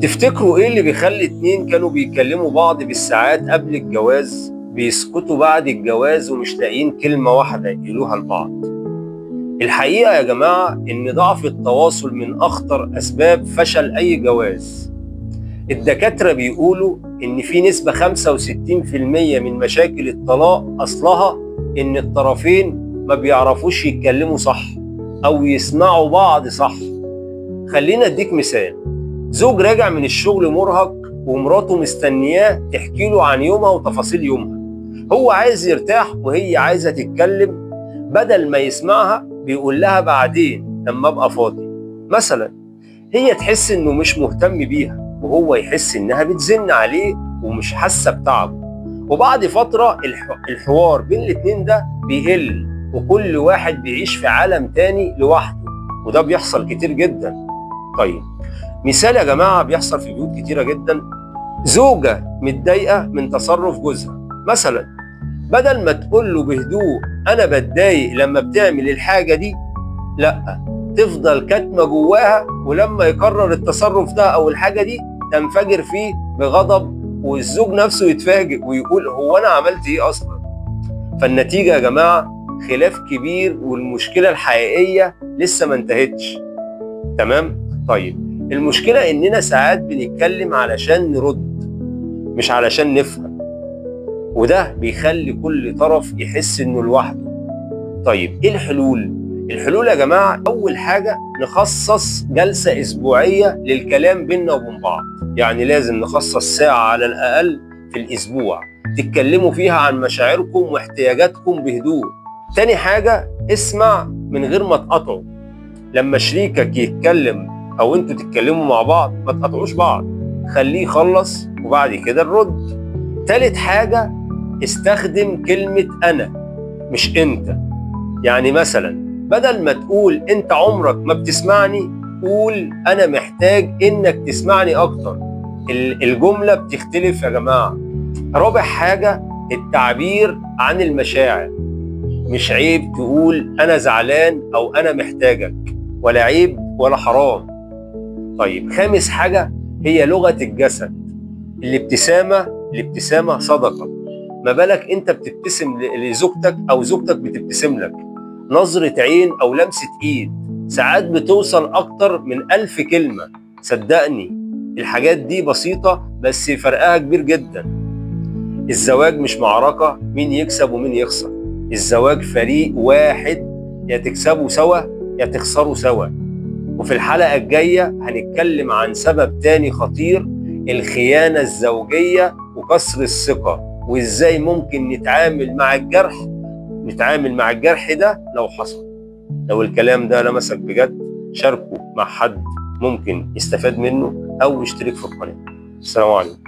تفتكروا ايه اللي بيخلي اتنين كانوا بيكلموا بعض بالساعات قبل الجواز بيسكتوا بعد الجواز ومش لاقيين كلمة واحدة يقولوها لبعض؟ الحقيقة يا جماعة إن ضعف التواصل من أخطر أسباب فشل أي جواز. الدكاترة بيقولوا إن في نسبة 65% من مشاكل الطلاق أصلها إن الطرفين ما بيعرفوش يتكلموا صح أو يسمعوا بعض صح. خلينا أديك مثال. زوج راجع من الشغل مرهق ومراته مستنياه تحكي له عن يومها وتفاصيل يومها. هو عايز يرتاح وهي عايزة تتكلم، بدل ما يسمعها بيقول لها بعدين لما ابقى فاضي مثلا. هي تحس انه مش مهتم بيها وهو يحس انها بتزن عليه ومش حاسة بتعبه. وبعد فترة الحوار بين الاتنين ده بيقل وكل واحد بيعيش في عالم تاني لوحده، وده بيحصل كتير جدا. طيب مثال يا جماعة بيحصل في بيوت كتيرة جدا. زوجة متضايقة من تصرف جوزها مثلا، بدل ما تقول له بهدوء أنا بتضايق لما بتعمل الحاجة دي، لأ، تفضل كاتمة جواها، ولما يكرر التصرف ده أو الحاجة دي تنفجر فيه بغضب، والزوج نفسه يتفاجئ ويقول هو أنا عملت إيه أصلا؟ فالنتيجة يا جماعة خلاف كبير، والمشكلة الحقيقية لسه ما انتهتش. تمام؟ طيب المشكلة إننا ساعات بنتكلم علشان نرد مش علشان نفهم، وده بيخلي كل طرف يحس إنه لوحده. طيب إيه الحلول؟ الحلول يا جماعة أول حاجة نخصص جلسة أسبوعية للكلام بيننا وبين بعض. يعني لازم نخصص ساعة على الأقل في الأسبوع تتكلموا فيها عن مشاعركم واحتياجاتكم بهدوء. تاني حاجة اسمع من غير ما تقاطعه. لما شريكك يتكلم او انتوا تتكلموا مع بعض ما تقاطعوش بعض، خليه يخلص وبعد كده نرد. تالت حاجة استخدم كلمة انا مش انت. يعني مثلا بدل ما تقول انت عمرك ما بتسمعني، قول انا محتاج انك تسمعني اكتر. الجملة بتختلف يا جماعة. رابع حاجة التعبير عن المشاعر. مش عيب تقول انا زعلان او انا محتاجك، ولا عيب ولا حرام. طيب خامس حاجة هي لغة الجسد. الابتسامة صدقة. ما بالك انت بتبتسم لزوجتك او زوجتك بتبتسم لك؟ نظرة عين او لمسة ايد ساعات بتوصل اكتر من 1000 كلمة. صدقني الحاجات دي بسيطة بس فرقها كبير جدا. الزواج مش معركة مين يكسب ومين يخسر. الزواج فريق واحد، يا تكسبوا سوا يا تخسروا سوا. وفي الحلقة الجاية هنتكلم عن سبب تاني خطير، الخيانة الزوجية وكسر الثقة، وإزاي ممكن نتعامل مع الجرح ده لو حصل. لو الكلام ده لمسك بجد شاركه مع حد ممكن يستفاد منه أو يشترك في القناة. السلام عليكم.